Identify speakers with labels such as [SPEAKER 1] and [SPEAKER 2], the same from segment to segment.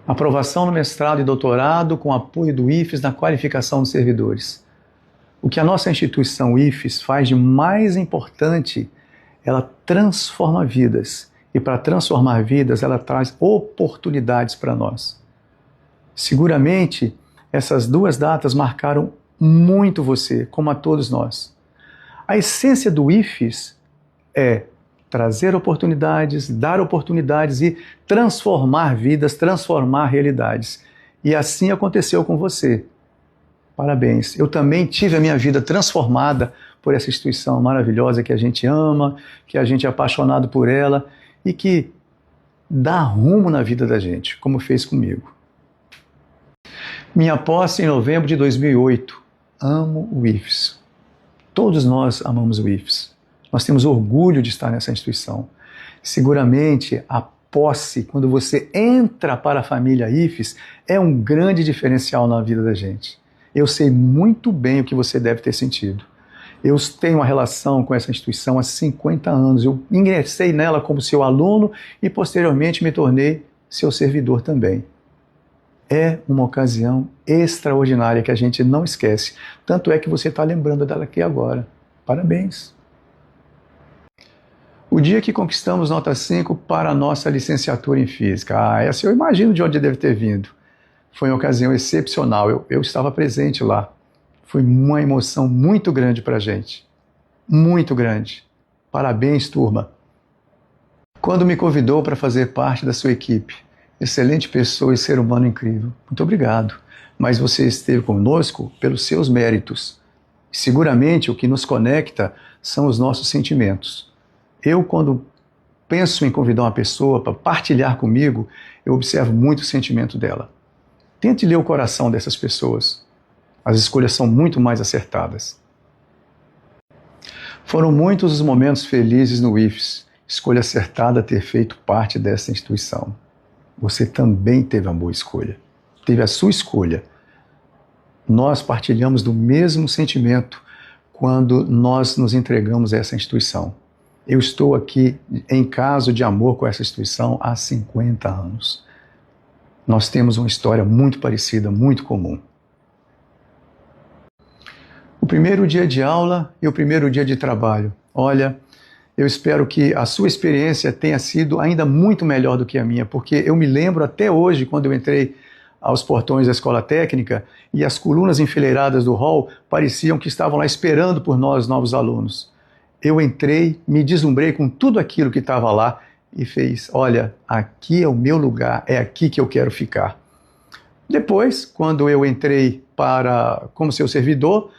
[SPEAKER 1] Aprovação no mestrado e doutorado com apoio do IFES na qualificação dos servidores. O que a nossa instituição IFES faz de mais importante, ela transforma vidas. E para transformar vidas, ela traz oportunidades para nós. Seguramente, essas duas datas marcaram muito você, como a todos nós. A essência do IFES é trazer oportunidades, dar oportunidades e transformar vidas, transformar realidades. E assim aconteceu com você. Parabéns. Eu também tive a minha vida transformada por essa instituição maravilhosa que a gente ama, que a gente é apaixonado por ela e que dá rumo na vida da gente, como fez comigo. Minha posse em novembro de 2008. Amo o IFES. Todos nós amamos o IFES. Nós temos orgulho de estar nessa instituição. Seguramente, a posse, quando você entra para a família IFES, é um grande diferencial na vida da gente. Eu sei muito bem o que você deve ter sentido. Eu tenho uma relação com essa instituição há 50 anos. Eu ingressei nela como seu aluno e, posteriormente, me tornei seu servidor também. É uma ocasião extraordinária que a gente não esquece. Tanto é que você está lembrando dela aqui agora. Parabéns! O dia que conquistamos nota 5 para a nossa licenciatura em Física. Essa eu imagino de onde deve ter vindo. Foi uma ocasião excepcional. Eu estava presente lá. Foi uma emoção muito grande para a gente. Muito grande. Parabéns, turma. Quando me convidou para fazer parte da sua equipe, excelente pessoa e ser humano incrível. Muito obrigado. Mas você esteve conosco pelos seus méritos. Seguramente o que nos conecta são os nossos sentimentos. Eu, quando penso em convidar uma pessoa para partilhar comigo, eu observo muito o sentimento dela. Tente ler o coração dessas pessoas. As escolhas são muito mais acertadas. Foram muitos os momentos felizes no IFES. Escolha acertada ter feito parte dessa instituição. Você também teve uma boa escolha. Teve a sua escolha. Nós partilhamos do mesmo sentimento quando nós nos entregamos a essa instituição. Eu estou aqui em caso de amor com essa instituição há 50 anos. Nós temos uma história muito parecida, muito comum. O primeiro dia de aula e o primeiro dia de trabalho. Olha, eu espero que a sua experiência tenha sido ainda muito melhor do que a minha, porque eu me lembro até hoje, quando eu entrei aos portões da escola técnica e as colunas enfileiradas do hall pareciam que estavam lá esperando por nós, novos alunos. Eu entrei, me deslumbrei com tudo aquilo que estava lá e fez, olha, aqui é o meu lugar, é aqui que eu quero ficar. Depois, quando eu entrei como seu servidor,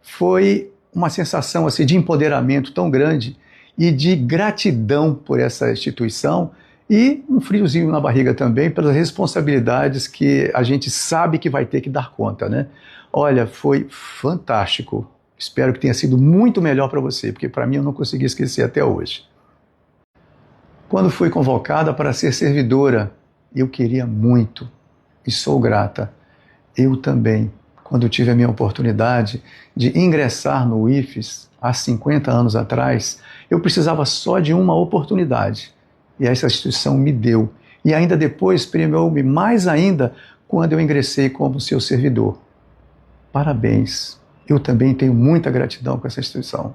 [SPEAKER 1] foi uma sensação assim, de empoderamento tão grande e de gratidão por essa instituição e um friozinho na barriga também pelas responsabilidades que a gente sabe que vai ter que dar conta, né? Olha, foi fantástico. Espero que tenha sido muito melhor para você, porque para mim eu não consegui esquecer até hoje. Quando fui convocada para ser servidora, eu queria muito e sou grata. Eu também, quando tive a minha oportunidade de ingressar no IFES, há 50 anos atrás, eu precisava só de uma oportunidade. E essa instituição me deu. E ainda depois premiou-me mais ainda quando eu ingressei como seu servidor. Parabéns. Eu também tenho muita gratidão com essa instituição.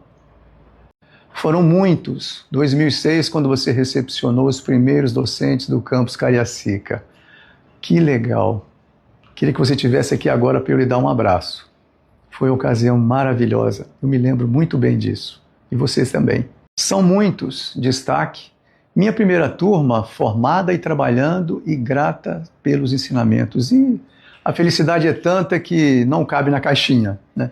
[SPEAKER 1] Foram muitos. 2006, quando você recepcionou os primeiros docentes do campus Cariacica. Que legal. Queria que você estivesse aqui agora para eu lhe dar um abraço. Foi uma ocasião maravilhosa. Eu me lembro muito bem disso. E vocês também. São muitos. Destaque. Minha primeira turma, formada e trabalhando e grata pelos ensinamentos. E a felicidade é tanta que não cabe na caixinha, né?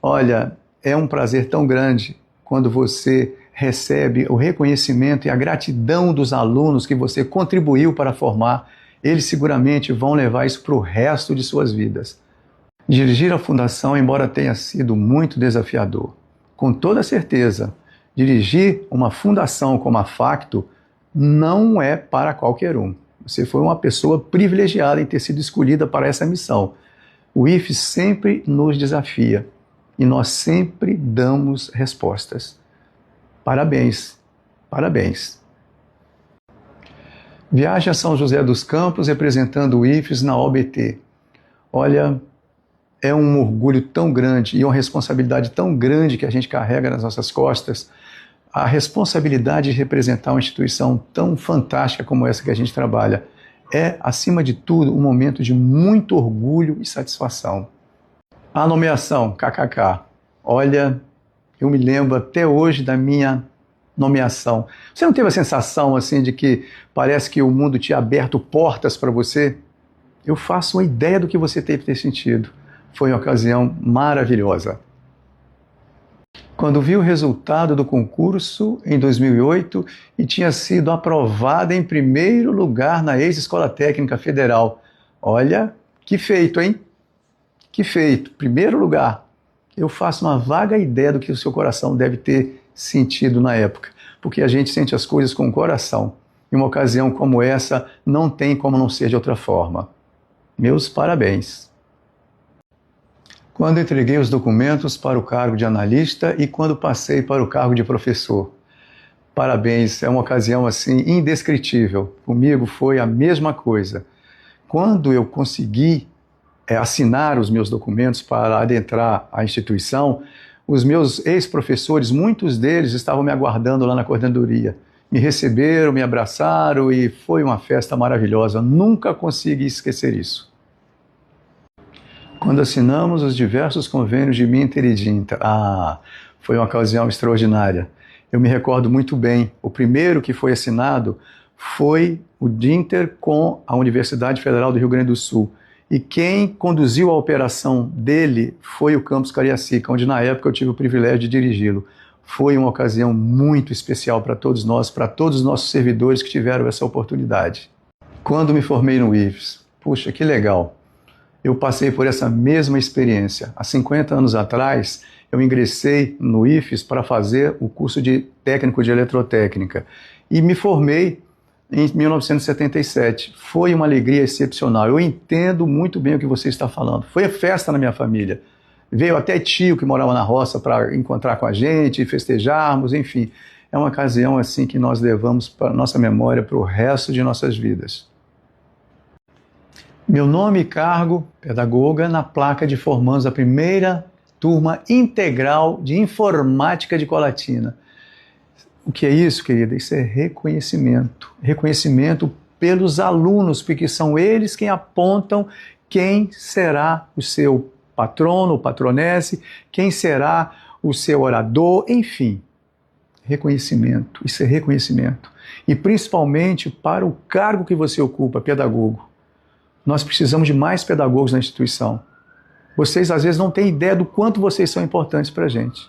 [SPEAKER 1] Olha, é um prazer tão grande quando você recebe o reconhecimento e a gratidão dos alunos que você contribuiu para formar. Eles seguramente vão levar isso para o resto de suas vidas. Dirigir a fundação, embora tenha sido muito desafiador, com toda certeza, dirigir uma fundação como a Facto não é para qualquer um. Você foi uma pessoa privilegiada em ter sido escolhida para essa missão. O IFES sempre nos desafia e nós sempre damos respostas. Parabéns, parabéns. Viagem a São José dos Campos representando o IFES na OBT. Olha, é um orgulho tão grande e uma responsabilidade tão grande que a gente carrega nas nossas costas, a responsabilidade de representar uma instituição tão fantástica como essa que a gente trabalha. É, acima de tudo, um momento de muito orgulho e satisfação. A nomeação, kkk. Olha, eu me lembro até hoje da minha nomeação. Você não teve a sensação assim de que parece que o mundo tinha aberto portas para você? Eu faço uma ideia do que você teve ter sentido. Foi uma ocasião maravilhosa. Quando vi o resultado do concurso em 2008 e tinha sido aprovada em primeiro lugar na ex-Escola Técnica Federal. Olha, que feito, hein? Que feito, primeiro lugar. Eu faço uma vaga ideia do que o seu coração deve ter sentido na época, porque a gente sente as coisas com o coração. Em uma ocasião como essa, não tem como não ser de outra forma. Meus parabéns. Quando entreguei os documentos para o cargo de analista e quando passei para o cargo de professor. Parabéns, é uma ocasião assim indescritível. Comigo foi a mesma coisa. Quando eu consegui assinar os meus documentos para adentrar a instituição, os meus ex-professores, muitos deles estavam me aguardando lá na coordenadoria. Me receberam, me abraçaram e foi uma festa maravilhosa. Nunca consegui esquecer isso. Quando assinamos os diversos convênios de Minter e Dinter. Foi uma ocasião extraordinária. Eu me recordo muito bem. O primeiro que foi assinado foi o Dinter com a Universidade Federal do Rio Grande do Sul. E quem conduziu a operação dele foi o Campus Cariacica, onde na época eu tive o privilégio de dirigi-lo. Foi uma ocasião muito especial para todos nós, para todos os nossos servidores que tiveram essa oportunidade. Quando me formei no IFES, puxa, que legal! Eu passei por essa mesma experiência. Há 50 anos atrás, eu ingressei no IFES para fazer o curso de técnico de eletrotécnica e me formei em 1977. Foi uma alegria excepcional. Eu entendo muito bem o que você está falando. Foi festa na minha família. Veio até tio que morava na roça para encontrar com a gente, festejarmos, enfim. É uma ocasião assim que nós levamos para nossa memória para o resto de nossas vidas. Meu nome e cargo, pedagoga, na placa de formandos da primeira turma integral de informática de Colatina. O que é isso, querida? Isso é reconhecimento. Reconhecimento pelos alunos, porque são eles quem apontam quem será o seu patrono ou patronesse, quem será o seu orador, enfim. Reconhecimento, isso é reconhecimento. E principalmente para o cargo que você ocupa, pedagogo. Nós precisamos de mais pedagogos na instituição. Vocês às vezes não têm ideia do quanto vocês são importantes para a gente.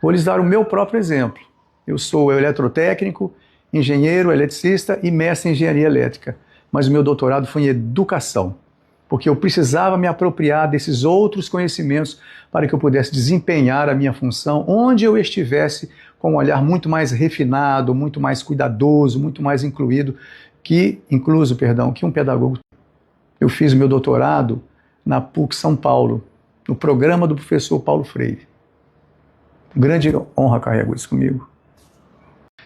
[SPEAKER 1] Vou lhes dar o meu próprio exemplo. Eu sou eletrotécnico, engenheiro, eletricista e mestre em engenharia elétrica. Mas o meu doutorado foi em educação, porque eu precisava me apropriar desses outros conhecimentos para que eu pudesse desempenhar a minha função onde eu estivesse com um olhar muito mais refinado, muito mais cuidadoso, muito mais incluso que um pedagogo. Eu fiz o meu doutorado na PUC São Paulo, no programa do professor Paulo Freire. Grande honra carrego isso comigo.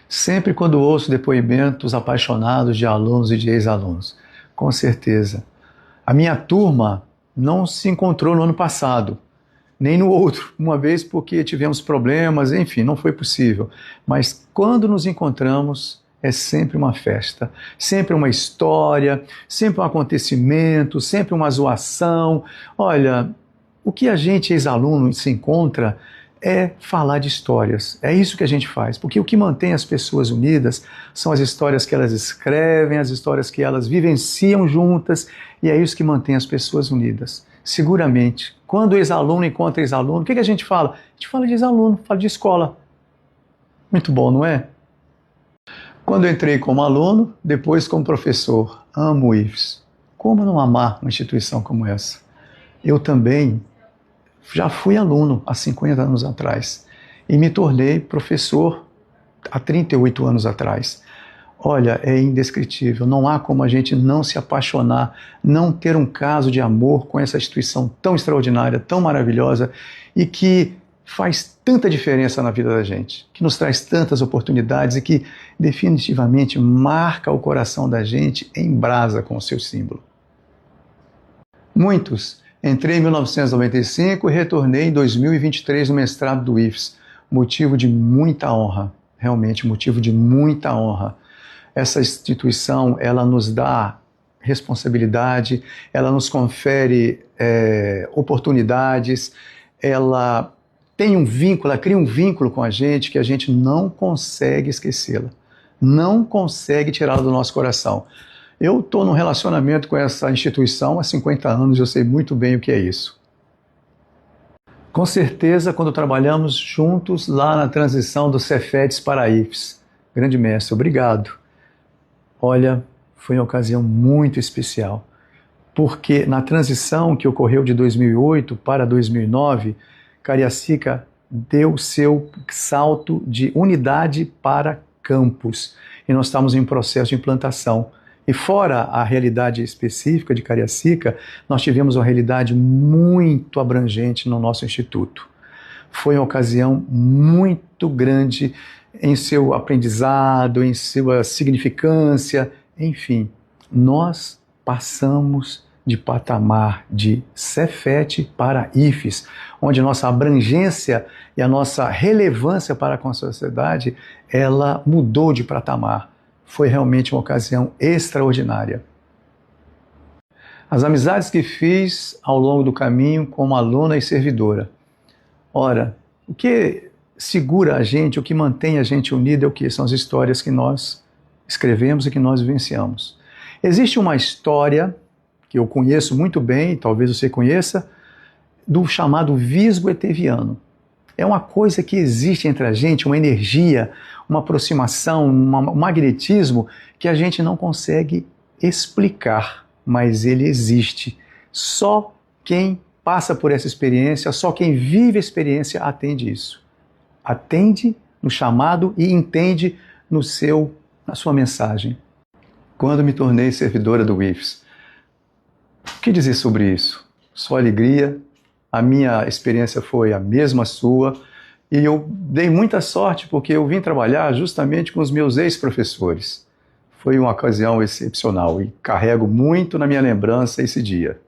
[SPEAKER 1] Sempre quando ouço depoimentos apaixonados de alunos e de ex-alunos, com certeza. A minha turma não se encontrou no ano passado, nem no outro, uma vez porque tivemos problemas, enfim, não foi possível. Mas quando nos encontramos, é sempre uma festa, sempre uma história, sempre um acontecimento, sempre uma zoação. Olha, o que a gente, ex-aluno, se encontra é falar de histórias. É isso que a gente faz, porque o que mantém as pessoas unidas são as histórias que elas escrevem, as histórias que elas vivenciam juntas, e é isso que mantém as pessoas unidas. Seguramente, quando o ex-aluno encontra ex-aluno, o que a gente fala? A gente fala de ex-aluno, fala de escola. Muito bom, não é? Quando eu entrei como aluno, depois como professor, amo o IFES. Como não amar uma instituição como essa? Eu também já fui aluno há 50 anos atrás e me tornei professor há 38 anos atrás. Olha, é indescritível, não há como a gente não se apaixonar, não ter um caso de amor com essa instituição tão extraordinária, tão maravilhosa e que faz tanta diferença na vida da gente, que nos traz tantas oportunidades e que definitivamente marca o coração da gente em brasa com o seu símbolo. Muitos. Entrei em 1995 e retornei em 2023 no mestrado do IFES. Motivo de muita honra, realmente motivo de muita honra. Essa instituição, ela nos dá responsabilidade, ela nos confere oportunidades, ela tem um vínculo, ela cria um vínculo com a gente que a gente não consegue esquecê-la, não consegue tirá-la do nosso coração. Eu estou num relacionamento com essa instituição há 50 anos, eu sei muito bem o que é isso. Com certeza, quando trabalhamos juntos lá na transição do Cefetes para IFES. Grande mestre, obrigado. Olha, foi uma ocasião muito especial, porque na transição que ocorreu de 2008 para 2009, Cariacica deu seu salto de unidade para campus, e nós estamos em processo de implantação. E fora a realidade específica de Cariacica, nós tivemos uma realidade muito abrangente no nosso instituto. Foi uma ocasião muito grande em seu aprendizado, em sua significância, enfim. Nós passamos de patamar de Cefet para IFES, onde a nossa abrangência e a nossa relevância para com a sociedade, ela mudou de patamar. Foi realmente uma ocasião extraordinária. As amizades que fiz ao longo do caminho como aluna e servidora. Ora, o que segura a gente, o que mantém a gente unida é o que? São as histórias que nós escrevemos e que nós vivenciamos. Existe uma história que eu conheço muito bem, talvez você conheça, do chamado Visgo Eteviano. É uma coisa que existe entre a gente, uma energia, uma aproximação, um magnetismo que a gente não consegue explicar, mas ele existe. Só quem passa por essa experiência, só quem vive a experiência atende isso. Atende no chamado e entende na sua mensagem. Quando me tornei servidora do IFES, o que dizer sobre isso? Só alegria. A minha experiência foi a mesma sua e eu dei muita sorte porque eu vim trabalhar justamente com os meus ex-professores. Foi uma ocasião excepcional e carrego muito na minha lembrança esse dia.